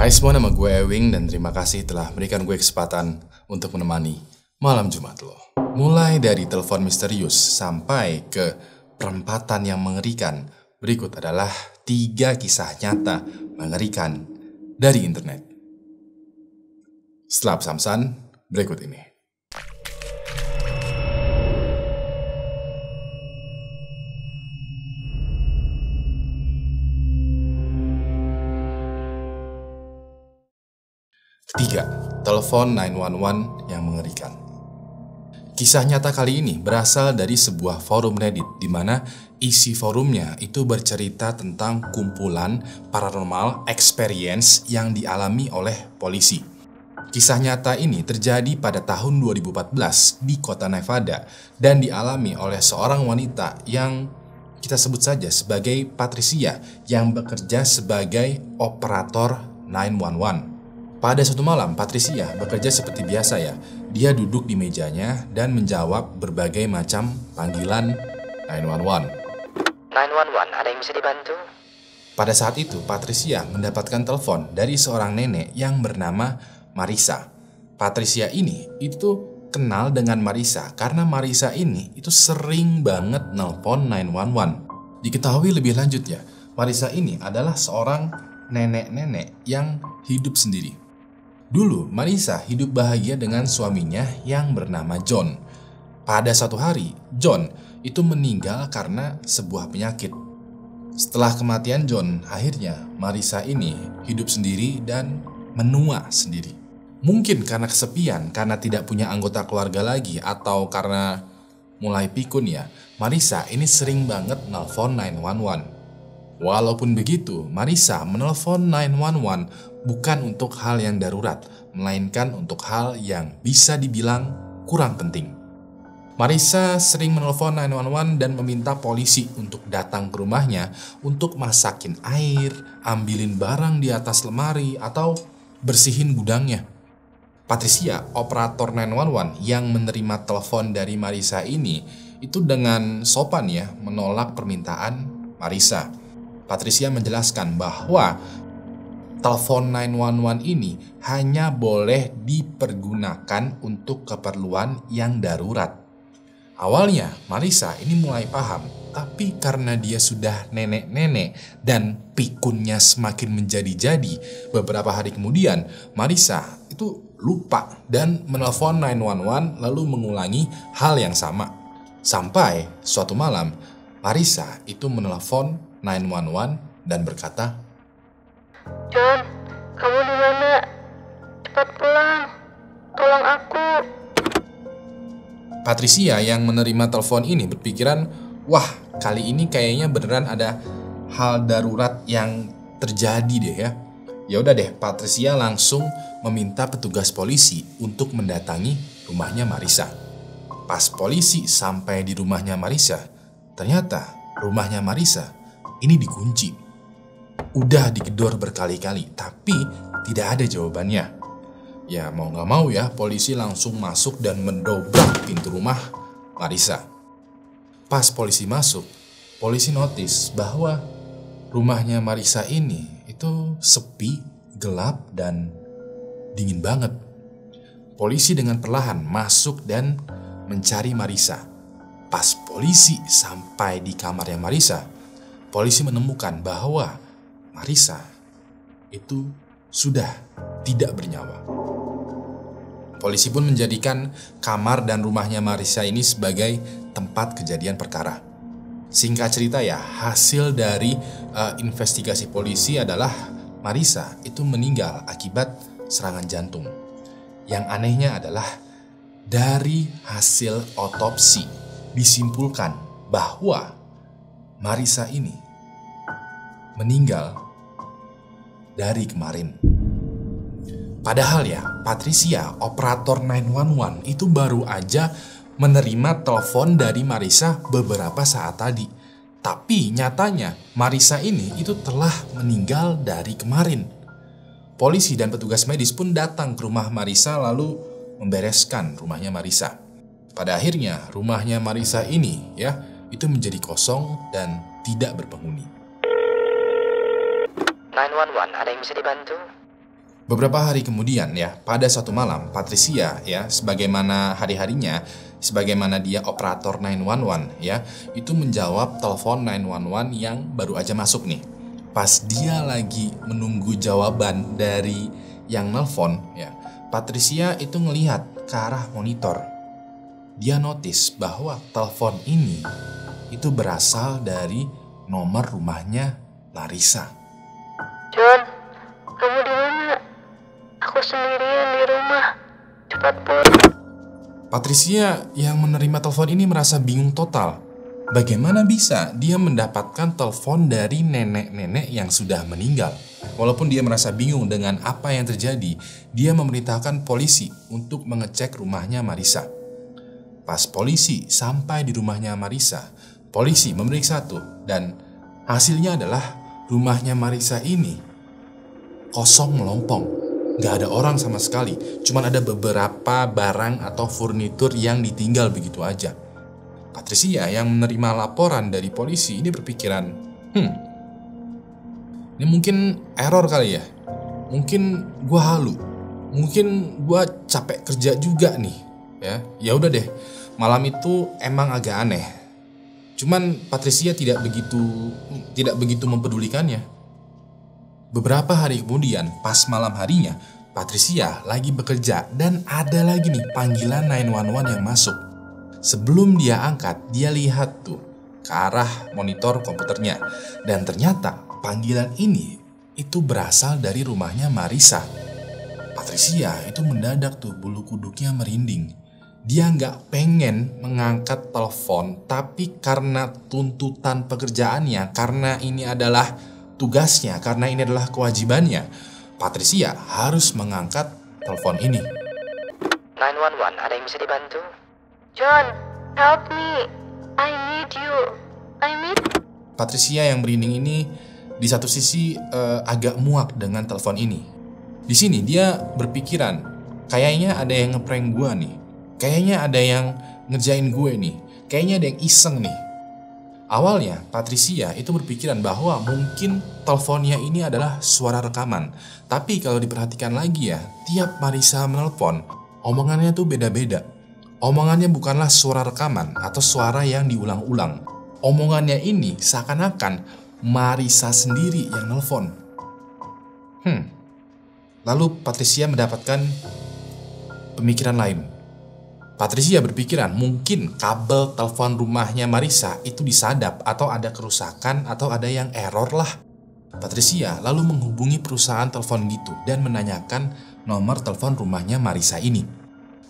Hai semua, nama gue Ewing dan terima kasih telah memberikan gue kesempatan untuk menemani malam Jumat lo. Mulai dari telepon misterius sampai ke perempatan yang mengerikan, berikut adalah 3 kisah nyata mengerikan dari internet. Setelah samsan, berikut ini. Ketiga, telepon 911 yang mengerikan. Kisah nyata kali ini berasal dari sebuah forum Reddit di mana isi forumnya itu bercerita tentang kumpulan paranormal experience yang dialami oleh polisi. Kisah nyata ini terjadi pada tahun 2014 di kota Nevada dan dialami oleh seorang wanita yang kita sebut saja sebagai Patricia yang bekerja sebagai operator 911. Pada suatu malam, Patricia bekerja seperti biasa ya. Dia duduk di mejanya dan menjawab berbagai macam panggilan 911. 911, ada yang bisa dibantu? Pada saat itu, Patricia mendapatkan telepon dari seorang nenek yang bernama Marisa. Patricia ini itu kenal dengan Marisa karena Marisa ini itu sering banget nelpon 911. Diketahui lebih lanjut ya, Marisa ini adalah seorang nenek-nenek yang hidup sendiri. Dulu, Marisa hidup bahagia dengan suaminya yang bernama John. Pada suatu hari, John itu meninggal karena sebuah penyakit. Setelah kematian John, akhirnya Marisa ini hidup sendiri dan menua sendiri. Mungkin karena kesepian, karena tidak punya anggota keluarga lagi, atau karena mulai pikun ya, Marisa ini sering banget nelpon 911. Walaupun begitu, Marisa menelpon 911 bukan untuk hal yang darurat, melainkan untuk hal yang bisa dibilang kurang penting. Marisa sering menelpon 911 dan meminta polisi untuk datang ke rumahnya untuk masakin air, ambilin barang di atas lemari, atau bersihin gudangnya. Patricia, operator 911 yang menerima telepon dari Marisa ini, itu dengan sopan ya menolak permintaan Marisa. Patricia menjelaskan bahwa telepon 911 ini hanya boleh dipergunakan untuk keperluan yang darurat. Awalnya Marisa ini mulai paham, tapi karena dia sudah nenek-nenek dan pikunnya semakin menjadi-jadi, beberapa hari kemudian Marisa itu lupa dan menelpon 911 lalu mengulangi hal yang sama. Sampai suatu malam Marisa itu menelpon 911 dan berkata, "John, kamu di mana? Cepat pulang. Tolong aku." Patricia yang menerima telepon ini berpikiran, wah kali ini kayaknya beneran ada hal darurat yang terjadi deh ya. Ya udah deh, Patricia langsung meminta petugas polisi untuk mendatangi rumahnya Marisa. Pas polisi sampai di rumahnya Marisa, ternyata rumahnya Marisa ini dikunci. Udah digedor berkali-kali, tapi tidak ada jawabannya. Ya mau gak mau ya, polisi langsung masuk dan mendobrak pintu rumah Marisa. Pas polisi masuk, polisi notice bahwa rumahnya Marisa ini itu sepi, gelap, dan dingin banget. Polisi dengan perlahan masuk dan mencari Marisa. Pas polisi sampai di kamarnya Marisa, polisi menemukan bahwa Marisa itu sudah tidak bernyawa. Polisi pun menjadikan kamar dan rumahnya Marisa ini sebagai tempat kejadian perkara. Singkat cerita ya, hasil dari investigasi polisi adalah Marisa itu meninggal akibat serangan jantung. Yang anehnya adalah dari hasil otopsi disimpulkan bahwa Marisa ini meninggal dari kemarin. Padahal ya, Patricia, operator 911 itu baru aja menerima telepon dari Marisa beberapa saat tadi. Tapi nyatanya Marisa ini itu telah meninggal dari kemarin. Polisi dan petugas medis pun datang ke rumah Marisa lalu membereskan rumahnya Marisa. Pada akhirnya rumahnya Marisa ini ya itu menjadi kosong dan tidak berpenghuni. 911, ada yang bisa dibantu? Beberapa hari kemudian ya, pada suatu malam, Patricia ya, sebagaimana hari-harinya, sebagaimana dia operator 911 ya, itu menjawab telepon 911 yang baru aja masuk nih. Pas dia lagi menunggu jawaban dari yang nelpon ya, Patricia itu ngelihat ke arah monitor. Dia notice bahwa telepon ini itu berasal dari nomor rumahnya Larissa. John, kamu di mana? Aku sendirian di rumah. Cepat pulang. Patricia yang menerima telepon ini merasa bingung total. Bagaimana bisa dia mendapatkan telepon dari nenek-nenek yang sudah meninggal? Walaupun dia merasa bingung dengan apa yang terjadi, dia memerintahkan polisi untuk mengecek rumahnya Marissa. Pas polisi sampai di rumahnya Marissa, polisi memeriksa tuh, dan hasilnya adalah rumahnya Marissa ini kosong melompong. Gak ada orang sama sekali, cuman ada beberapa barang atau furnitur yang ditinggal begitu aja. Patricia yang menerima laporan dari polisi ini berpikiran, ini mungkin error kali ya, mungkin gua halu, mungkin gua capek kerja juga nih, ya udah deh, malam itu emang agak aneh. Cuman Patricia tidak begitu mempedulikannya. Beberapa hari kemudian, pas malam harinya, Patricia lagi bekerja dan ada lagi nih panggilan 911 yang masuk. Sebelum dia angkat, dia lihat tuh ke arah monitor komputernya. Dan ternyata panggilan ini itu berasal dari rumahnya Marissa. Patricia itu mendadak tuh bulu kuduknya merinding. Dia nggak pengen mengangkat telepon, tapi karena tuntutan pekerjaannya, karena ini adalah tugasnya, karena ini adalah kewajibannya, Patricia harus mengangkat telepon ini. 911, ada yang bisa dibantu? John, help me. I need you. Patricia yang merinding ini di satu sisi agak muak dengan telepon ini. Di sini dia berpikiran, kayaknya ada yang ngeprank gue nih. Kayaknya ada yang ngerjain gue nih. Kayaknya ada yang iseng nih. Awalnya Patricia itu berpikiran bahwa mungkin teleponnya ini adalah suara rekaman. Tapi kalau diperhatikan lagi ya, tiap Marissa menelpon, omongannya tuh beda-beda. Omongannya bukanlah suara rekaman atau suara yang diulang-ulang. Omongannya ini seakan-akan Marissa sendiri yang nelpon. Lalu Patricia mendapatkan pemikiran lain. Patricia berpikiran mungkin kabel telepon rumahnya Marissa itu disadap atau ada kerusakan atau ada yang error lah. Patricia lalu menghubungi perusahaan telepon gitu dan menanyakan nomor telepon rumahnya Marissa ini.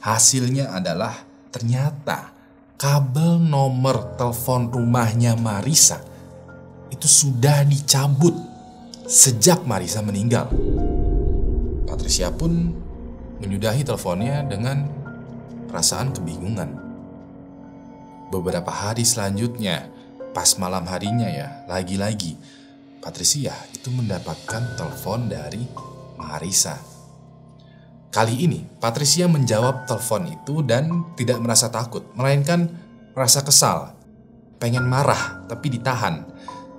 Hasilnya adalah ternyata kabel nomor telepon rumahnya Marissa itu sudah dicabut sejak Marissa meninggal. Patricia pun menyudahi teleponnya dengan perasaan kebingungan. Beberapa hari selanjutnya, pas malam harinya ya, lagi-lagi Patricia itu mendapatkan telepon dari Marissa. Kali ini Patricia menjawab telepon itu dan tidak merasa takut, melainkan merasa kesal, pengen marah tapi ditahan.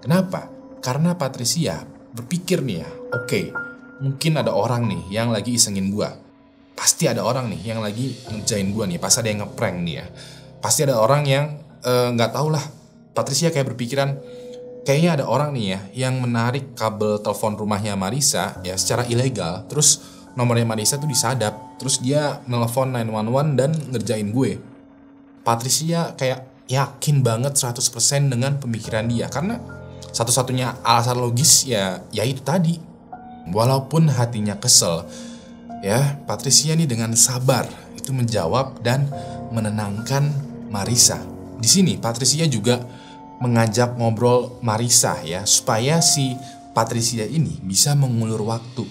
Kenapa? Karena Patricia berpikir nih ya, oke, mungkin ada orang nih yang lagi isengin gua. Pasti ada orang nih yang lagi ngerjain gue nih, pasti ada yang ngeprank nih ya. Pasti ada orang yang nggak tahu lah. Patricia kayak berpikiran, kayaknya ada orang nih ya yang menarik kabel telepon rumahnya Marissa ya secara ilegal. Terus nomornya Marissa tuh disadap. Terus dia nelfon 911 dan ngerjain gue. Patricia kayak yakin banget 100% dengan pemikiran dia. Karena satu-satunya alasan logis ya itu tadi. Walaupun hatinya kesel, ya, Patricia nih dengan sabar itu menjawab dan menenangkan Marissa. Di sini Patricia juga mengajak ngobrol Marissa ya, supaya si Patricia ini bisa mengulur waktu.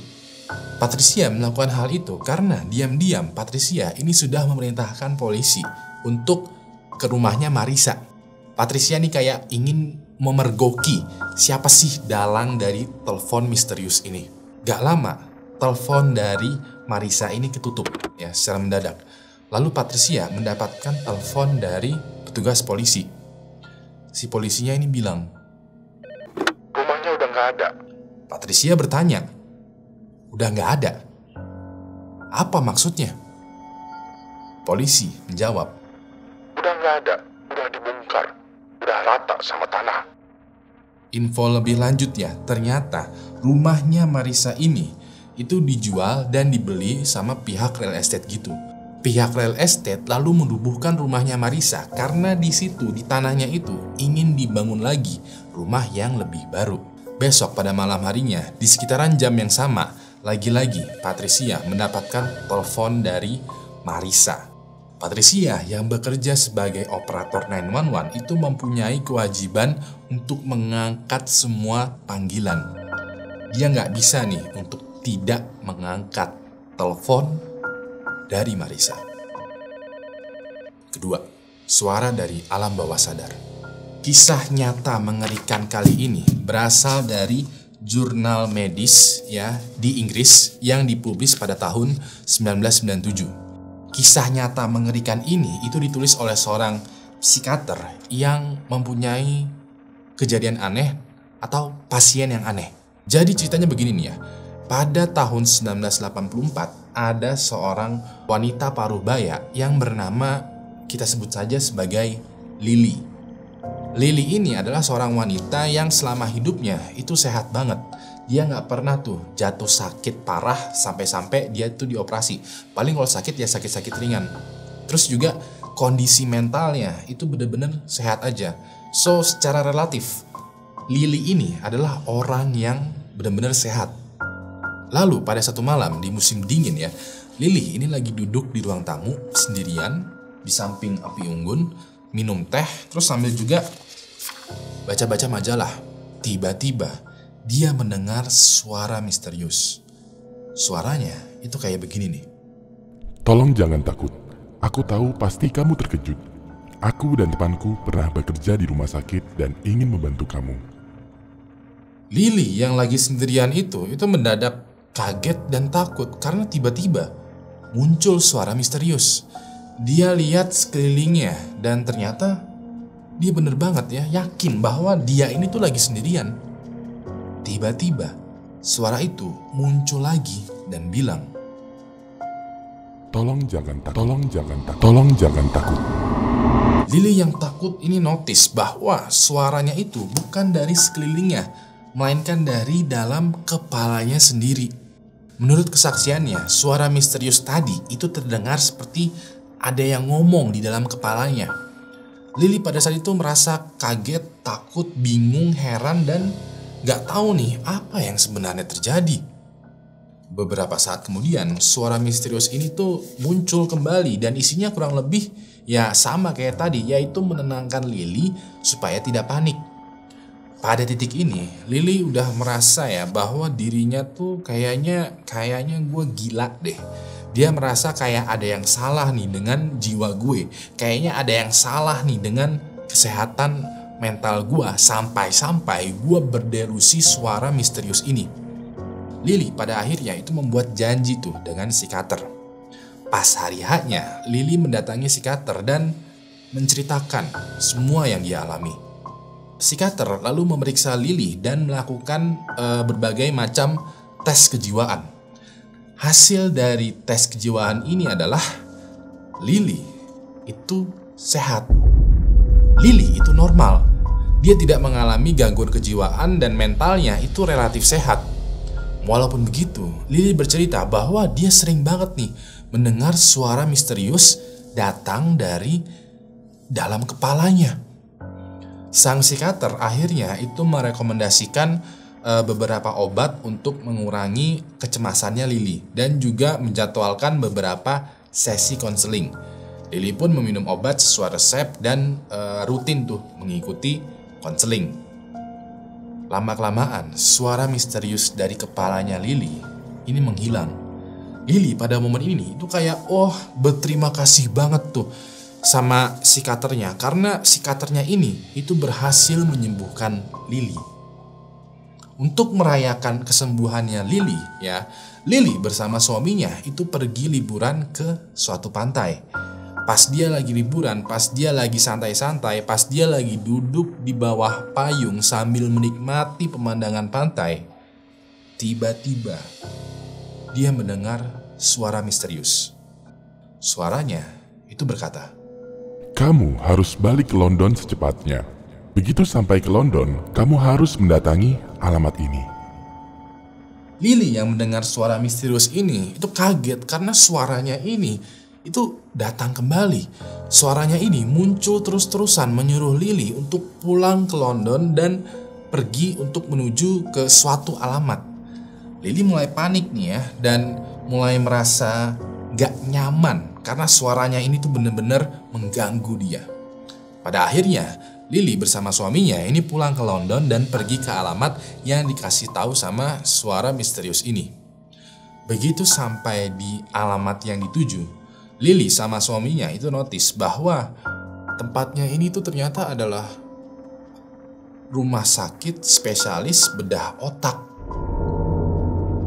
Patricia melakukan hal itu karena diam-diam Patricia ini sudah memerintahkan polisi untuk ke rumahnya Marissa. Patricia nih kayak ingin memergoki siapa sih dalang dari telepon misterius ini. Gak lama, telepon dari Marissa ini ketutup ya secara mendadak. Lalu Patricia mendapatkan telepon dari petugas polisi. Si polisinya ini bilang, rumahnya udah nggak ada. Patricia bertanya, udah nggak ada? Apa maksudnya? Polisi menjawab, Udah nggak ada, udah dibongkar, udah rata sama tanah. info lebih lanjut ya, ternyata rumahnya Marissa ini itu dijual dan dibeli sama pihak real estate gitu. Pihak real estate lalu menubuhkan rumahnya Marissa karena di situ, di tanahnya itu ingin dibangun lagi rumah yang lebih baru. Besok pada malam harinya, di sekitaran jam yang sama, lagi-lagi Patricia mendapatkan telepon dari Marissa. Patricia yang bekerja sebagai operator 911 itu mempunyai kewajiban untuk mengangkat semua panggilan. Dia nggak bisa nih untuk tidak mengangkat telepon dari Marissa. Kedua, suara dari alam bawah sadar. Kisah nyata mengerikan kali ini berasal dari jurnal medis ya di Inggris yang dipublis pada tahun 1997. Kisah nyata mengerikan ini itu ditulis oleh seorang psikiater yang mempunyai kejadian aneh atau pasien yang aneh. Jadi ceritanya begini nih ya. Pada tahun 1984 ada seorang wanita parubaya yang bernama kita sebut saja sebagai Lily. Lily ini adalah seorang wanita yang selama hidupnya itu sehat banget. Dia nggak pernah tuh jatuh sakit parah sampai-sampai dia tuh dioperasi. Paling kalau sakit ya sakit-sakit ringan. Terus juga kondisi mentalnya itu benar-benar sehat aja. So secara relatif Lily ini adalah orang yang benar-benar sehat. Lalu pada satu malam di musim dingin ya, Lily ini lagi duduk di ruang tamu sendirian di samping api unggun, minum teh, terus sambil juga baca-baca majalah. Tiba-tiba dia mendengar suara misterius. Suaranya itu kayak begini nih. Tolong jangan takut. Aku tahu pasti kamu terkejut. Aku dan temanku pernah bekerja di rumah sakit dan ingin membantu kamu. Lily yang lagi sendirian itu mendadak kaget dan takut karena tiba-tiba muncul suara misterius. Dia lihat sekelilingnya dan ternyata dia bener banget ya yakin bahwa dia ini tuh lagi sendirian. Tiba-tiba suara itu muncul lagi dan bilang, Tolong jangan takut. Lily yang takut ini notice bahwa suaranya itu bukan dari sekelilingnya, melainkan dari dalam kepalanya sendiri. Menurut kesaksiannya, suara misterius tadi itu terdengar seperti ada yang ngomong di dalam kepalanya. Lily pada saat itu merasa kaget, takut, bingung, heran, dan gak tahu nih apa yang sebenarnya terjadi. Beberapa saat kemudian, suara misterius ini tuh muncul kembali dan isinya kurang lebih ya sama kayak tadi, yaitu menenangkan Lily supaya tidak panik. Pada titik ini, Lily udah merasa ya bahwa dirinya tuh kayaknya gue gila deh. Dia merasa kayak ada yang salah nih dengan jiwa gue. Kayaknya ada yang salah nih dengan kesehatan mental gue. Sampai-sampai gue berdelusi suara misterius ini. Lily pada akhirnya itu membuat janji tuh dengan psikiater. Pas hari H-nya, Lily mendatangi psikiater dan menceritakan semua yang dia alami. Psikiater lalu memeriksa Lily dan melakukan berbagai macam tes kejiwaan. Hasil dari tes kejiwaan ini adalah Lily itu sehat. Lily itu normal. Dia tidak mengalami gangguan kejiwaan dan mentalnya itu relatif sehat. Walaupun begitu, Lily bercerita bahwa dia sering banget nih mendengar suara misterius datang dari dalam kepalanya. Sang psikiater akhirnya itu merekomendasikan beberapa obat untuk mengurangi kecemasannya Lily dan juga menjadwalkan beberapa sesi konseling. Lily pun meminum obat sesuai resep dan rutin tuh mengikuti konseling. Lama-kelamaan suara misterius dari kepalanya Lily ini menghilang. Lily pada momen ini itu kayak berterima kasih banget tuh sama psikiaternya karena psikiaternya ini itu berhasil menyembuhkan Lily. Untuk merayakan kesembuhannya Lily ya, Lily bersama suaminya itu pergi liburan ke suatu pantai. Pas dia lagi liburan, pas dia lagi santai-santai, pas dia lagi duduk di bawah payung sambil menikmati pemandangan pantai, tiba-tiba dia mendengar suara misterius. Suaranya itu berkata, Kamu harus balik ke London secepatnya. Begitu sampai ke London, kamu harus mendatangi alamat ini. Lily yang mendengar suara misterius ini itu kaget karena suaranya ini itu datang kembali. Suaranya ini muncul terus-terusan menyuruh Lily untuk pulang ke London dan pergi untuk menuju ke suatu alamat. Lily mulai panik nih ya, dan mulai merasa gak nyaman karena suaranya ini tuh bener-bener mengganggu dia. Pada akhirnya Lily bersama suaminya ini pulang ke London dan pergi ke alamat yang dikasih tahu sama suara misterius ini. Begitu sampai di alamat yang dituju, Lily sama suaminya itu notice bahwa tempatnya ini tuh ternyata adalah rumah sakit spesialis bedah otak.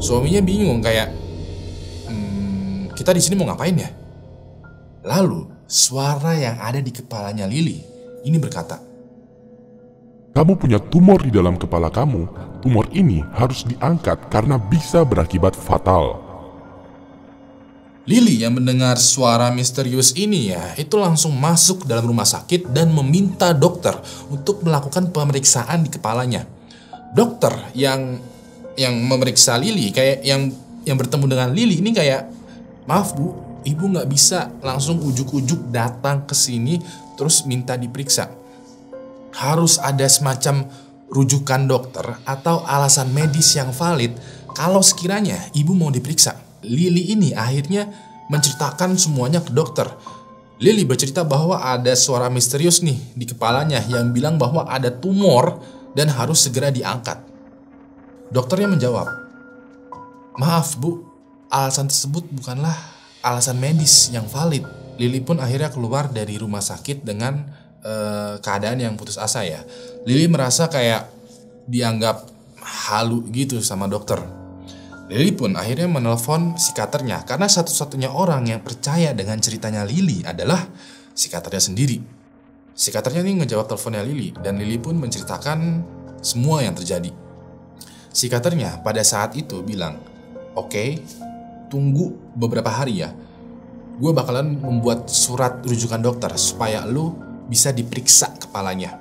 Suaminya bingung kayak, kita di sini mau ngapain ya? Lalu suara yang ada di kepalanya Lily ini berkata, Kamu punya tumor di dalam kepala kamu. Tumor ini harus diangkat karena bisa berakibat fatal. Lily yang mendengar suara misterius ini ya, itu langsung masuk dalam rumah sakit dan meminta dokter untuk melakukan pemeriksaan di kepalanya. Dokter yang memeriksa Lily, kayak yang bertemu dengan Lily ini kayak, maaf bu, ibu nggak bisa langsung ujuk-ujuk datang ke sini terus minta diperiksa. Harus ada semacam rujukan dokter atau alasan medis yang valid kalau sekiranya ibu mau diperiksa. Lily ini akhirnya menceritakan semuanya ke dokter. Lily bercerita bahwa ada suara misterius nih di kepalanya yang bilang bahwa ada tumor dan harus segera diangkat. Dokternya menjawab, maaf bu, alasan tersebut bukanlah alasan medis yang valid. Lily pun akhirnya keluar dari rumah sakit dengan keadaan yang putus asa ya. Lily merasa kayak dianggap halu gitu sama dokter. Lily pun akhirnya menelpon psikiaternya karena satu-satunya orang yang percaya dengan ceritanya Lily adalah psikiaternya sendiri. Psikiaternya ini ngejawab teleponnya Lily dan Lily pun menceritakan semua yang terjadi. Psikiaternya pada saat itu bilang, oke, tunggu beberapa hari ya. Gue bakalan membuat surat rujukan dokter supaya lu bisa diperiksa kepalanya.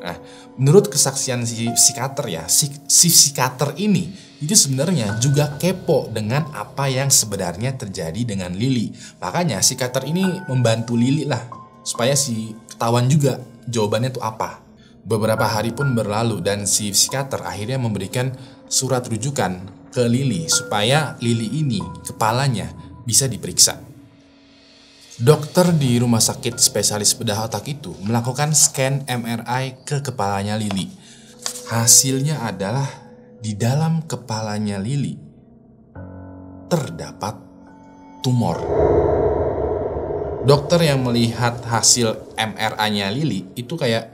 Nah, menurut kesaksian si psikiater ya, si psikiater ini itu sebenarnya juga kepo dengan apa yang sebenarnya terjadi dengan Lily. Makanya psikiater ini membantu Lily lah supaya si ketahuan juga jawabannya itu apa. Beberapa hari pun berlalu dan si psikiater akhirnya memberikan surat rujukan ke Lily supaya Lily ini kepalanya bisa diperiksa. Dokter di rumah sakit spesialis bedah otak itu melakukan scan MRI ke kepalanya Lily. Hasilnya adalah di dalam kepalanya Lily terdapat tumor. Dokter yang melihat hasil MRI-nya Lily itu kayak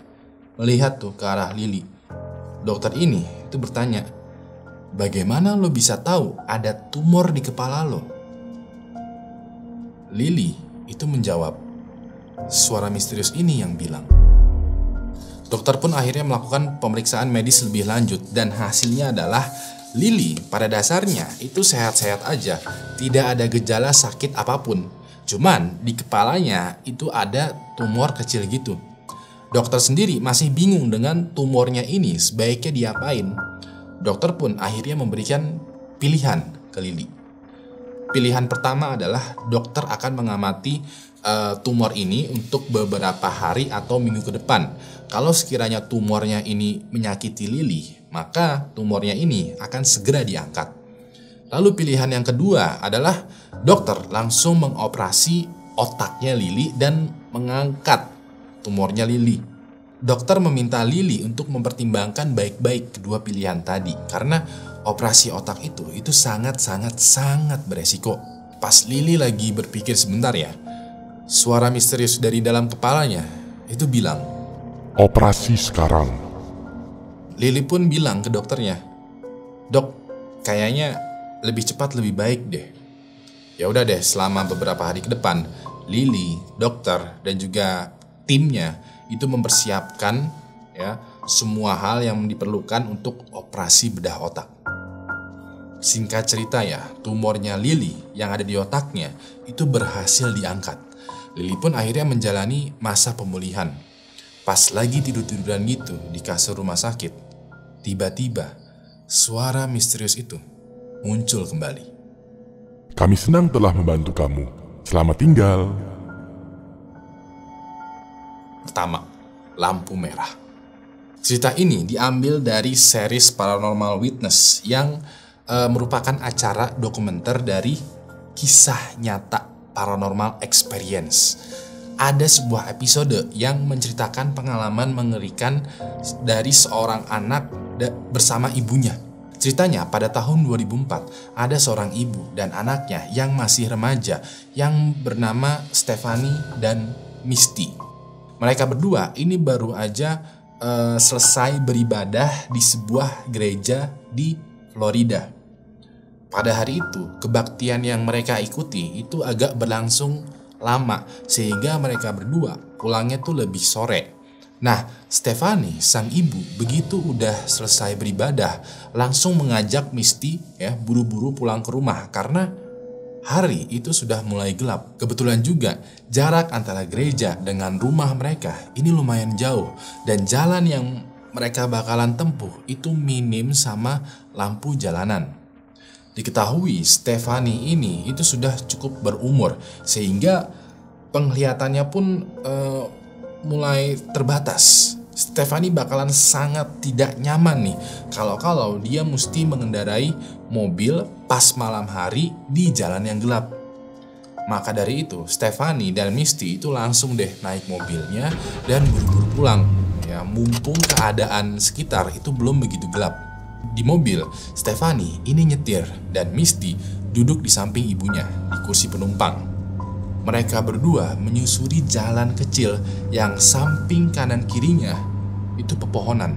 melihat tuh ke arah Lily. Dokter ini itu bertanya, bagaimana lo bisa tahu ada tumor di kepala lo? Lily itu menjawab, suara misterius ini yang bilang. Dokter pun akhirnya melakukan pemeriksaan medis lebih lanjut dan hasilnya adalah Lily pada dasarnya itu sehat-sehat aja, tidak ada gejala sakit apapun. Cuman di kepalanya itu ada tumor kecil gitu. Dokter sendiri masih bingung dengan tumornya ini sebaiknya diapain. Dokter pun akhirnya memberikan pilihan ke Lily. Pilihan pertama adalah dokter akan mengamati tumor ini untuk beberapa hari atau minggu ke depan. Kalau sekiranya tumornya ini menyakiti Lily, maka tumornya ini akan segera diangkat. Lalu pilihan yang kedua adalah dokter langsung mengoperasi otaknya Lily dan mengangkat tumornya Lily. Dokter meminta Lily untuk mempertimbangkan baik-baik kedua pilihan tadi karena operasi otak itu sangat beresiko. Pas Lily lagi berpikir sebentar ya, suara misterius dari dalam kepalanya itu bilang, Operasi sekarang. Lily pun bilang ke dokternya, dok, kayaknya lebih cepat lebih baik deh. Ya udah deh, selama beberapa hari ke depan, Lily, dokter dan juga timnya itu mempersiapkan ya semua hal yang diperlukan untuk operasi bedah otak. Singkat cerita ya, tumornya Lily yang ada di otaknya itu berhasil diangkat. Lily pun akhirnya menjalani masa pemulihan. Pas lagi tidur-tiduran gitu di kasur rumah sakit, tiba-tiba suara misterius itu muncul kembali. Kami senang telah membantu kamu. Selamat tinggal. Pertama, lampu merah. Cerita ini diambil dari series Paranormal Witness yang merupakan acara dokumenter dari kisah nyata Paranormal Experience. Ada sebuah episode yang menceritakan pengalaman mengerikan dari seorang anak bersama ibunya. Ceritanya pada tahun 2004 ada seorang ibu dan anaknya yang masih remaja yang bernama Stephanie dan Misty. Mereka berdua ini baru aja selesai beribadah di sebuah gereja di Florida. Pada hari itu, kebaktian yang mereka ikuti itu agak berlangsung lama sehingga mereka berdua pulangnya tuh lebih sore. Nah, Stephanie, sang ibu, begitu udah selesai beribadah, langsung mengajak Misty ya buru-buru pulang ke rumah karena hari itu sudah mulai gelap. Kebetulan juga jarak antara gereja dengan rumah mereka ini lumayan jauh dan jalan yang mereka bakalan tempuh itu minim sama lampu jalanan. Diketahui Stephanie ini itu sudah cukup berumur sehingga penglihatannya pun mulai terbatas. Stephanie bakalan sangat tidak nyaman nih kalau dia mesti mengendarai mobil pas malam hari di jalan yang gelap. Maka dari itu Stephanie dan Misty itu langsung deh naik mobilnya dan buru-buru pulang ya, mumpung keadaan sekitar itu belum begitu gelap. Di mobil Stephanie ini nyetir dan Misty duduk di samping ibunya di kursi penumpang. Mereka berdua menyusuri jalan kecil yang samping kanan kirinya itu pepohonan.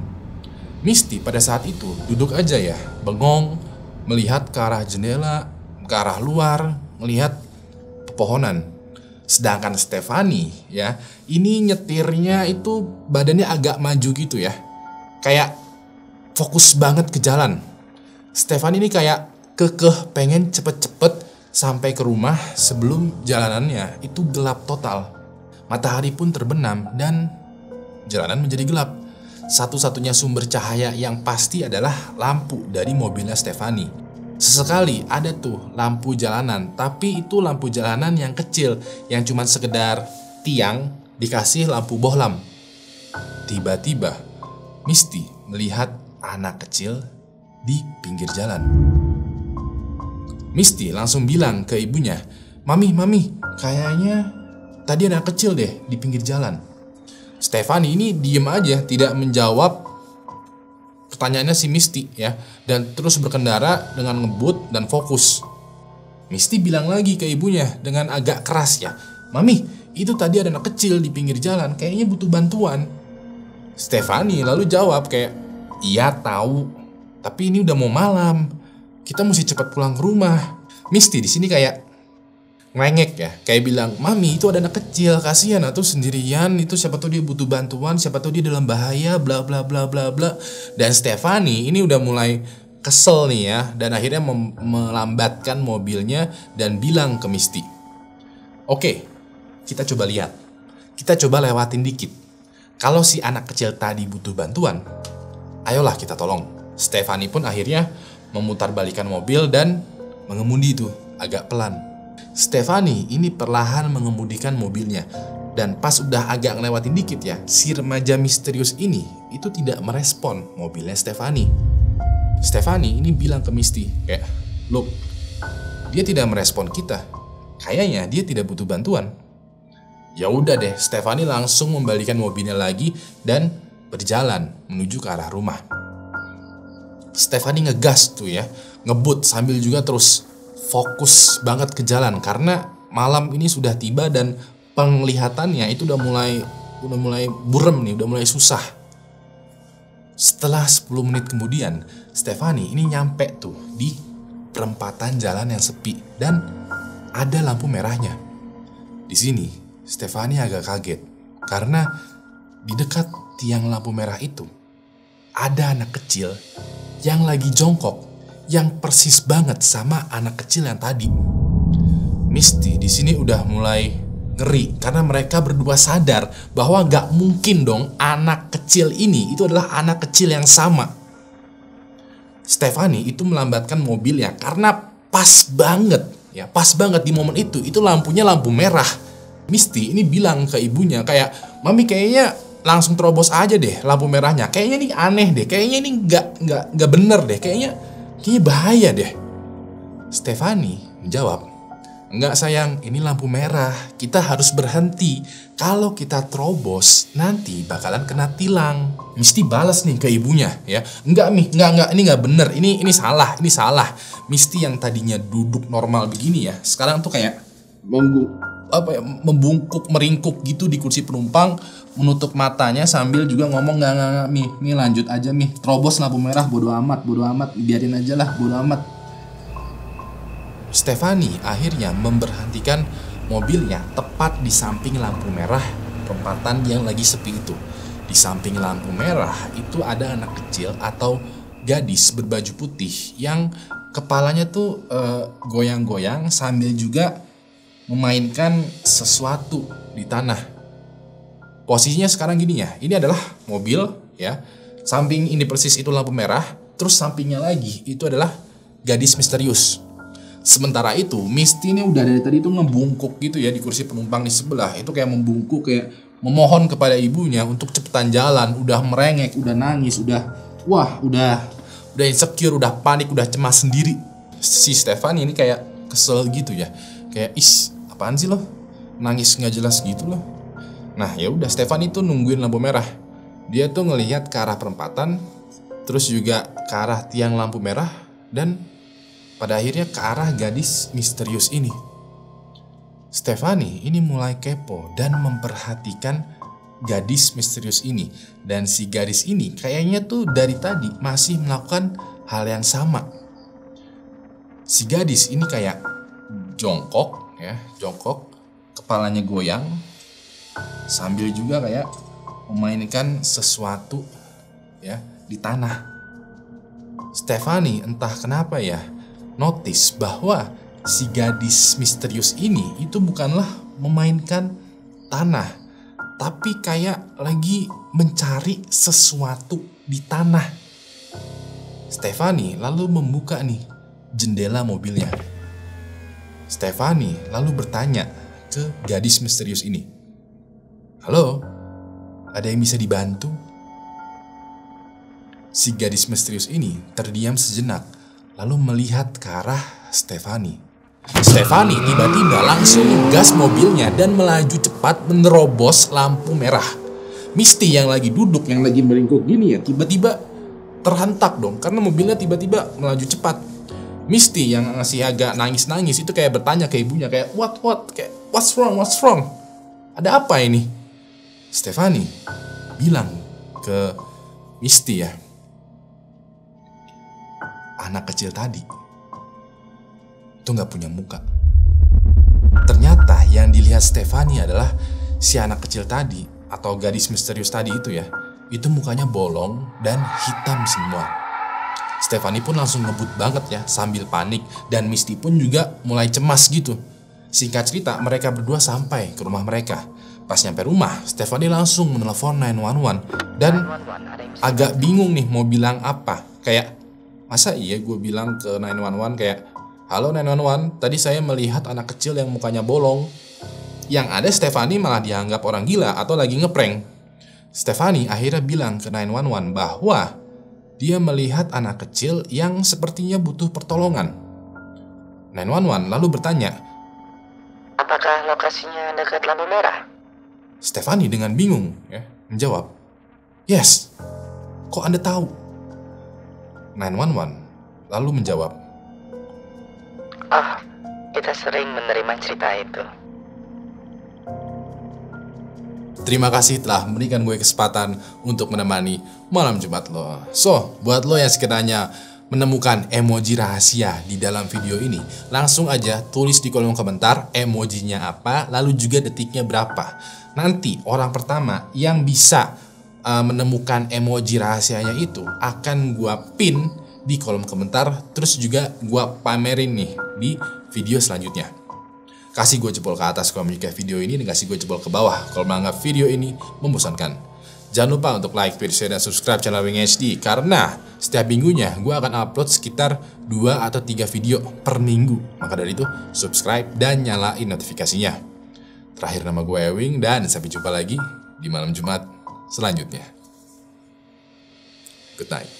Misty pada saat itu duduk aja ya, bengong, melihat ke arah jendela, ke arah luar, melihat pepohonan. Sedangkan Stephanie ya, ini nyetirnya itu badannya agak maju gitu ya. Kayak fokus banget ke jalan. Stephanie ini kayak kekeh pengen cepet-cepet sampai ke rumah sebelum jalanannya itu gelap total. Matahari pun terbenam dan jalanan menjadi gelap. Satu-satunya sumber cahaya yang pasti adalah lampu dari mobilnya Stephanie. Sesekali ada tuh lampu jalanan, tapi itu lampu jalanan yang kecil yang cuma sekedar tiang dikasih lampu bohlam. Tiba-tiba Misty melihat anak kecil di pinggir jalan. Misty langsung bilang ke ibunya, Mami, kayaknya tadi ada anak kecil deh di pinggir jalan." Stephanie ini diem aja, tidak menjawab pertanyaannya si Misty ya, dan terus berkendara dengan ngebut dan fokus. Misty bilang lagi ke ibunya dengan agak keras ya, "Mami, itu tadi ada anak kecil di pinggir jalan, kayaknya butuh bantuan." Stephanie lalu jawab kayak, "Iya tahu, tapi ini udah mau malam. Kita mesti cepat pulang ke rumah." Misty di sini kayak ngelengek ya, kayak bilang, "Mami, itu ada anak kecil, kasihan tuh sendirian, itu siapa tahu dia butuh bantuan, siapa tahu dia dalam bahaya, bla bla bla bla bla." Dan Stephanie ini udah mulai kesel nih ya, dan akhirnya melambatkan mobilnya dan bilang ke Misty, "Oke, kita coba lihat. Kita coba lewatin dikit. Kalau si anak kecil tadi butuh bantuan, ayolah kita tolong." Stephanie pun akhirnya memutarbalikkan mobil dan mengemudi itu agak pelan. Stephanie ini perlahan mengemudikan mobilnya, dan pas udah agak ngelewatin dikit ya, si remaja misterius ini itu tidak merespon mobilnya Stephanie. Stephanie ini bilang ke Misty kayak, "Look, dia tidak merespon kita. Kayaknya dia tidak butuh bantuan." Ya udah deh, Stephanie langsung membalikan mobilnya lagi dan berjalan menuju ke arah rumah. Stephanie ngegas tuh ya, ngebut sambil juga terus fokus banget ke jalan karena malam ini sudah tiba dan penglihatannya itu udah mulai burem nih, udah mulai susah. Setelah 10 menit kemudian, Stephanie ini nyampe tuh di perempatan jalan yang sepi dan ada lampu merahnya. Di sini Stephanie agak kaget karena di dekat tiang lampu merah itu ada anak kecil yang lagi jongkok yang persis banget sama anak kecil yang tadi. Misty di sini udah mulai ngeri karena mereka berdua sadar bahwa gak mungkin dong anak kecil ini itu adalah anak kecil yang sama. Stephanie itu melambatkan mobilnya karena pas banget di momen itu lampunya lampu merah. Misty ini bilang ke ibunya kayak, "Mami kayaknya langsung terobos aja deh lampu merahnya. Kayaknya ini aneh deh, kayaknya ini nggak bener deh, kayaknya bahaya deh." Stephanie menjawab, "Enggak sayang, ini lampu merah. Kita harus berhenti. Kalau kita terobos, nanti bakalan kena tilang." Misty balas nih ke ibunya ya. "Enggak Mi, enggak, ini enggak bener. Ini salah. Misty yang tadinya duduk normal begini ya, sekarang tuh kayak membungkuk, meringkuk gitu di kursi penumpang, menutup matanya sambil juga ngomong, "Enggak, Mi, lanjut aja Mi. Terobos lampu merah, bodo amat. Biarin aja lah, bodo amat." Stephanie akhirnya memberhentikan mobilnya tepat di samping lampu merah perempatan yang lagi sepi itu. Di samping lampu merah itu ada anak kecil atau gadis berbaju putih yang kepalanya tuh goyang-goyang sambil juga memainkan sesuatu di tanah. Posisinya sekarang gini ya, ini adalah mobil ya. Samping ini persis itu lampu merah, terus sampingnya lagi itu adalah gadis misterius. Sementara itu, Misty ini udah dari tadi tuh ngebungkuk gitu ya di kursi penumpang di sebelah. Itu kayak membungkuk, kayak memohon kepada ibunya untuk cepetan jalan. Udah merengek, udah nangis, udah insecure, udah panik, udah cemas sendiri. Si Stephanie ini kayak kesel gitu ya. Kayak, apaan sih lo? Nangis nggak jelas gitu loh. Nah ya udah, Stephanie tuh nungguin lampu merah. Dia tuh ngelihat ke arah perempatan, terus juga ke arah tiang lampu merah, dan pada akhirnya ke arah gadis misterius ini. Stephanie ini mulai kepo dan memperhatikan gadis misterius ini. Dan si gadis ini kayaknya tuh dari tadi masih melakukan hal yang sama. Si gadis ini kayak jongkok, kepalanya goyang, sambil juga kayak memainkan sesuatu ya di tanah. Stephanie entah kenapa ya notice bahwa si gadis misterius ini itu bukanlah memainkan tanah, tapi kayak lagi mencari sesuatu di tanah. Stephanie lalu membuka nih jendela mobilnya. Stephanie lalu bertanya ke gadis misterius ini, "Halo, ada yang bisa dibantu?" Si gadis misterius ini terdiam sejenak, lalu melihat ke arah Stephanie. Stephanie tiba-tiba langsung gas mobilnya dan melaju cepat menerobos lampu merah. Misty yang lagi duduk, yang lagi meringkuk gini ya, tiba-tiba terhentak dong karena mobilnya tiba-tiba melaju cepat. Misty yang masih agak nangis-nangis itu kayak bertanya ke ibunya kayak, What? Kayak, what's wrong? Ada apa ini? Stephanie bilang ke Misty ya, anak kecil tadi itu gak punya muka. Ternyata yang dilihat Stephanie adalah si anak kecil tadi atau gadis misterius tadi itu ya, itu mukanya bolong dan hitam semua. Stephanie pun langsung ngebut banget ya sambil panik, dan Misty pun juga mulai cemas gitu. Singkat cerita, mereka berdua sampai ke rumah mereka. Pas nyampe rumah, Stephanie langsung menelepon 911 dan agak bingung nih mau bilang apa. Kayak, masa iya gue bilang ke 911 kayak, "Halo 911, tadi saya melihat anak kecil yang mukanya bolong." Yang ada Stephanie malah dianggap orang gila atau lagi ngeprank. Stephanie akhirnya bilang ke 911 bahwa dia melihat anak kecil yang sepertinya butuh pertolongan. 911 lalu bertanya, Apakah lokasinya dekat lampu merah? Stephanie dengan bingung ya menjawab, "Yes, kok Anda tahu?" 911 lalu menjawab, Oh, kita sering menerima cerita itu. "Terima kasih telah memberikan gue kesempatan untuk menemani malam Jumat lo." So, buat lo yang sekiranya menemukan emoji rahasia di dalam video ini, langsung aja tulis di kolom komentar emojinya apa, lalu juga detiknya berapa. Nanti orang pertama yang bisa menemukan emoji rahasianya itu akan gue pin di kolom komentar. Terus juga gue pamerin nih di video selanjutnya. Kasih gue jempol ke atas kalau menyukai video ini, dan kasih gue jempol ke bawah kalau menganggap video ini membosankan. Jangan lupa untuk like, share, dan subscribe channel Wing HD, karena setiap minggunya gue akan upload sekitar 2 atau 3 video per minggu. Maka dari itu subscribe dan nyalain notifikasinya. Terakhir, nama gue Ewing, dan sampai jumpa lagi di malam Jumat selanjutnya. Good night.